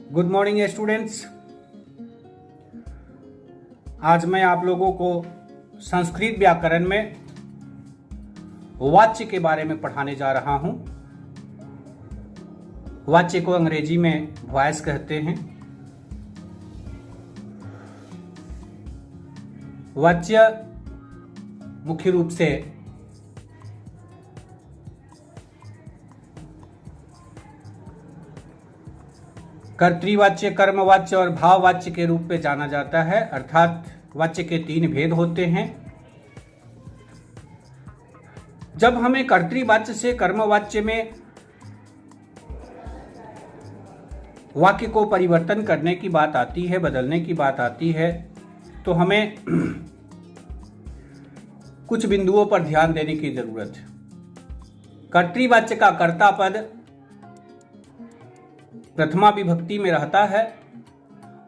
Good morning students. आज मैं आप लोगों को संस्कृत व्याकरण में वाच्य के बारे में पढ़ाने जा रहा हूं। वाच्य को अंग्रेजी में वॉइस कहते हैं। वाच्य मुख्य रूप से कर्तृवाच्य, कर्मवाच्य और भाववाच्य के रूप में जाना जाता है। अर्थात वाच्य के 3 भेद होते हैं। जब हमें कर्तृवाच्य से कर्मवाच्य में वाक्य को परिवर्तन करने की बात आती है, बदलने की बात आती है, तो हमें कुछ बिंदुओं पर ध्यान देने की जरूरत है। कर्तृवाच्य का कर्ता पद प्रथमा विभक्ति में रहता है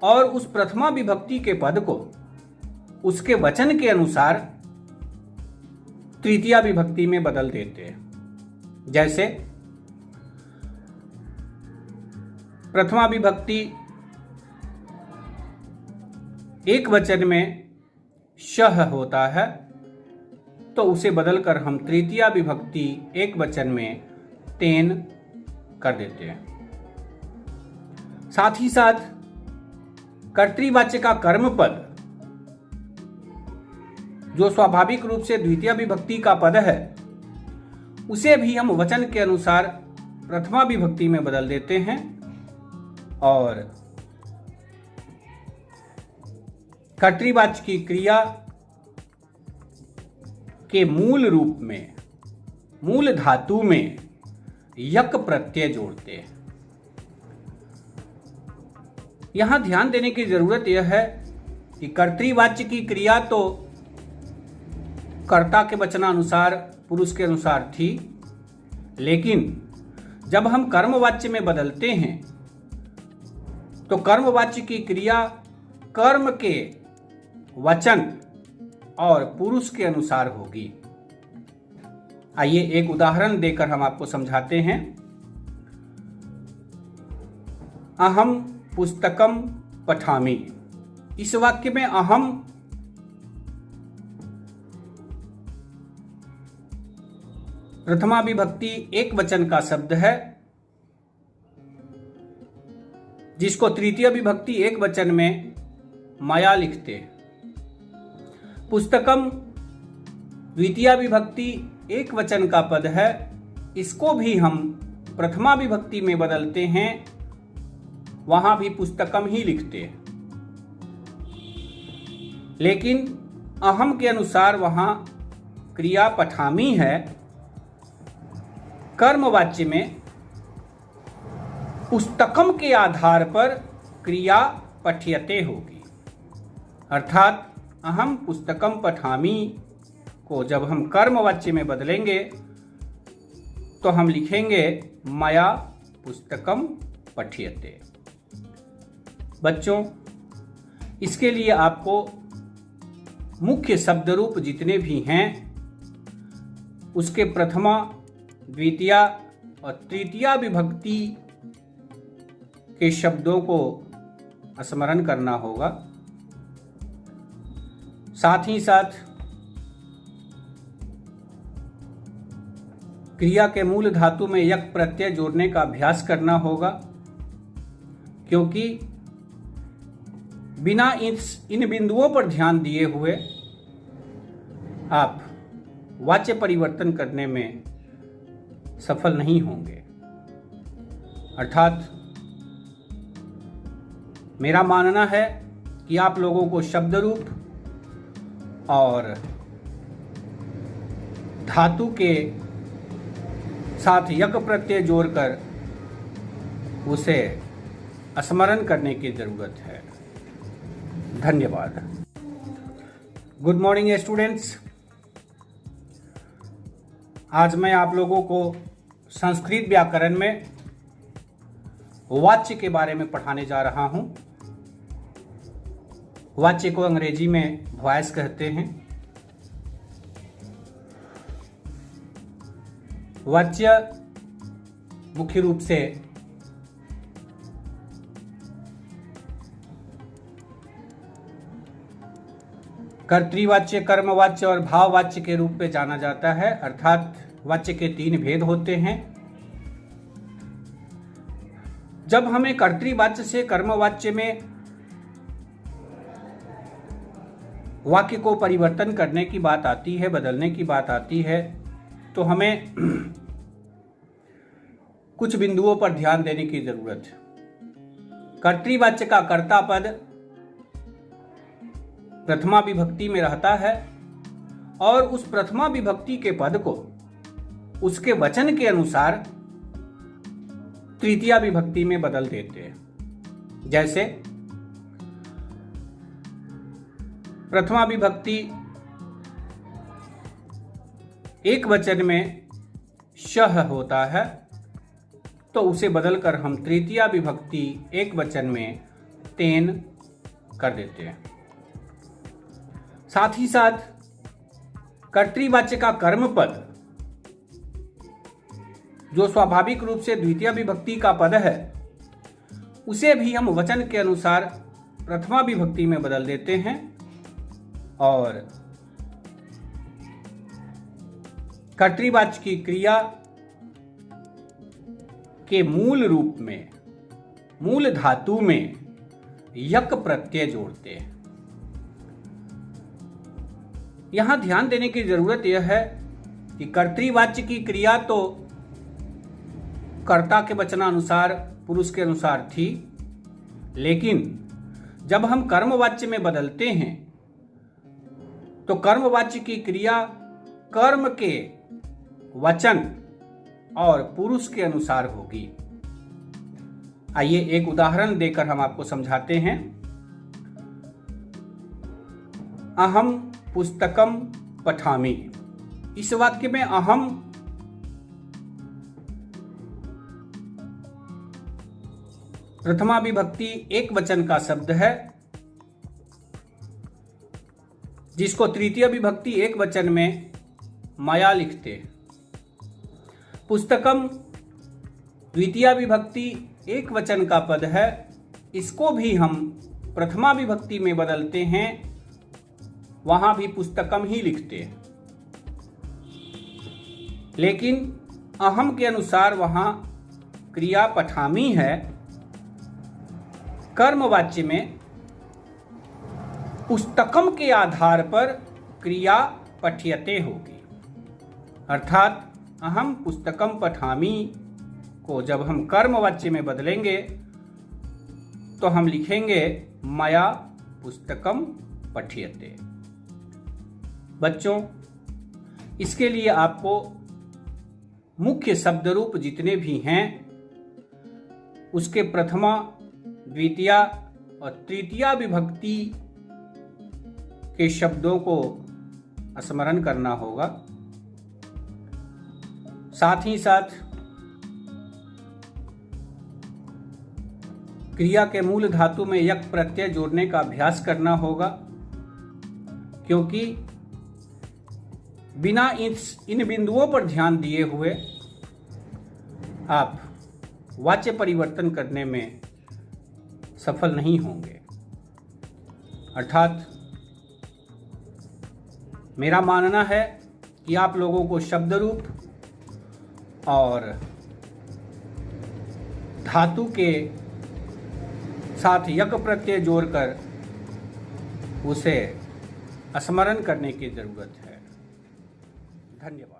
और उस प्रथमा विभक्ति के पद को उसके वचन के अनुसार तृतीया विभक्ति में बदल देते हैं। जैसे प्रथमा विभक्ति एक वचन में शह होता है तो उसे बदलकर हम तृतीया विभक्ति एक वचन में तेन कर देते हैं। साथ ही साथ कर्तृवाच्य का कर्म पद जो स्वाभाविक रूप से द्वितीय विभक्ति का पद है, उसे भी हम वचन के अनुसार प्रथमा विभक्ति में बदल देते हैं और कर्तृवाच्य की क्रिया के मूल रूप में, मूल धातु में यक प्रत्यय जोड़ते हैं। यहां ध्यान देने की जरूरत यह है कि कर्तृवाच्य की क्रिया तो कर्ता के वचनानुसार, पुरुष के अनुसार थी, लेकिन जब हम कर्मवाच्य में बदलते हैं तो कर्मवाच्य की क्रिया कर्म के वचन और पुरुष के अनुसार होगी। आइए एक उदाहरण देकर हम आपको समझाते हैं। अहम पुस्तकम पठामि। इस वाक्य में अहम प्रथमा विभक्ति एक वचन का शब्द है, जिसको तृतीय विभक्ति एक वचन में मया लिखते हैं। पुस्तकम द्वितीय विभक्ति एक वचन का पद है, इसको भी हम प्रथमा विभक्ति में बदलते हैं, वहां भी पुस्तकम ही लिखते हैं, लेकिन अहम के अनुसार वहां क्रिया पठामी है। कर्मवाच्य में पुस्तकम के आधार पर क्रिया पठ्यते होगी। अर्थात अहम पुस्तकम पठामी को जब हम कर्मवाच्य में बदलेंगे तो हम लिखेंगे मया पुस्तकम पठ्यते। बच्चों, इसके लिए आपको मुख्य शब्द रूप जितने भी हैं उसके प्रथमा, द्वितीया और तृतीया विभक्ति के शब्दों को स्मरण करना होगा। साथ ही साथ क्रिया के मूल धातु में यक प्रत्यय जोड़ने का अभ्यास करना होगा, क्योंकि बिना इन बिंदुओं पर ध्यान दिए हुए आप वाच्य परिवर्तन करने में सफल नहीं होंगे। अर्थात मेरा मानना है कि आप लोगों को शब्द रूप और धातु के साथ यक प्रत्यय जोड़कर उसे स्मरण करने की जरूरत है। धन्यवाद। Good morning students. आज मैं आप लोगों को संस्कृत व्याकरण में वाच्य के बारे में पढ़ाने जा रहा हूं। वाच्य को अंग्रेजी में वॉइस कहते हैं। वाच्य मुख्य रूप से कर्तृवाच्य, कर्मवाच्य और भाववाच्य के रूप में जाना जाता है। अर्थात वाच्य के 3 भेद होते हैं। जब हमें कर्तृवाच्य से कर्मवाच्य में वाक्य को परिवर्तन करने की बात आती है, बदलने की बात आती है, तो हमें कुछ बिंदुओं पर ध्यान देने की जरूरत है। कर्तृवाच्य का कर्ता पद प्रथमा विभक्ति में रहता है और उस प्रथमा विभक्ति के पद को उसके वचन के अनुसार तृतीया विभक्ति में बदल देते हैं। जैसे प्रथमा विभक्ति एक वचन में शह होता है तो उसे बदलकर हम तृतीया विभक्ति एक वचन में तेन कर देते हैं। साथ ही साथ कर्तृवाच्य का कर्म पद जो स्वाभाविक रूप से द्वितीय विभक्ति का पद है, उसे भी हम वचन के अनुसार प्रथमा विभक्ति में बदल देते हैं और कर्तृवाच्य की क्रिया के मूल रूप में, मूल धातु में यक प्रत्यय जोड़ते हैं। यहां ध्यान देने की जरूरत यह है कि कर्तृवाच्य की क्रिया तो कर्ता के वचनानुसार, पुरुष के अनुसार थी, लेकिन जब हम कर्मवाच्य में बदलते हैं तो कर्मवाच्य की क्रिया कर्म के वचन और पुरुष के अनुसार होगी। आइए एक उदाहरण देकर हम आपको समझाते हैं। अहम पुस्तकम पठामि। इस वाक्य में अहम प्रथमा विभक्ति एक वचन का शब्द है, जिसको तृतीय विभक्ति एक वचन में मया लिखते हैं। पुस्तकम द्वितीय विभक्ति एक वचन का पद है, इसको भी हम प्रथमा विभक्ति में बदलते हैं, वहां भी पुस्तकम ही लिखते हैं। लेकिन अहम के अनुसार वहां क्रिया पठामी है। कर्मवाच्य में पुस्तकम के आधार पर क्रिया पठ्यते होगी। अर्थात अहम पुस्तकम पठामी को जब हम कर्मवाच्य में बदलेंगे तो हम लिखेंगे मया पुस्तकम पठ्यते। बच्चों, इसके लिए आपको मुख्य शब्द रूप जितने भी हैं उसके प्रथमा, द्वितीया और तृतीया विभक्ति के शब्दों को स्मरण करना होगा। साथ ही साथ क्रिया के मूल धातु में यक प्रत्यय जोड़ने का अभ्यास करना होगा, क्योंकि बिना इन बिंदुओं पर ध्यान दिए हुए आप वाच्य परिवर्तन करने में सफल नहीं होंगे। अर्थात मेरा मानना है कि आप लोगों को शब्द रूप और धातु के साथ यक प्रत्यय जोड़कर उसे स्मरण करने की जरूरत है। धन्यवाद।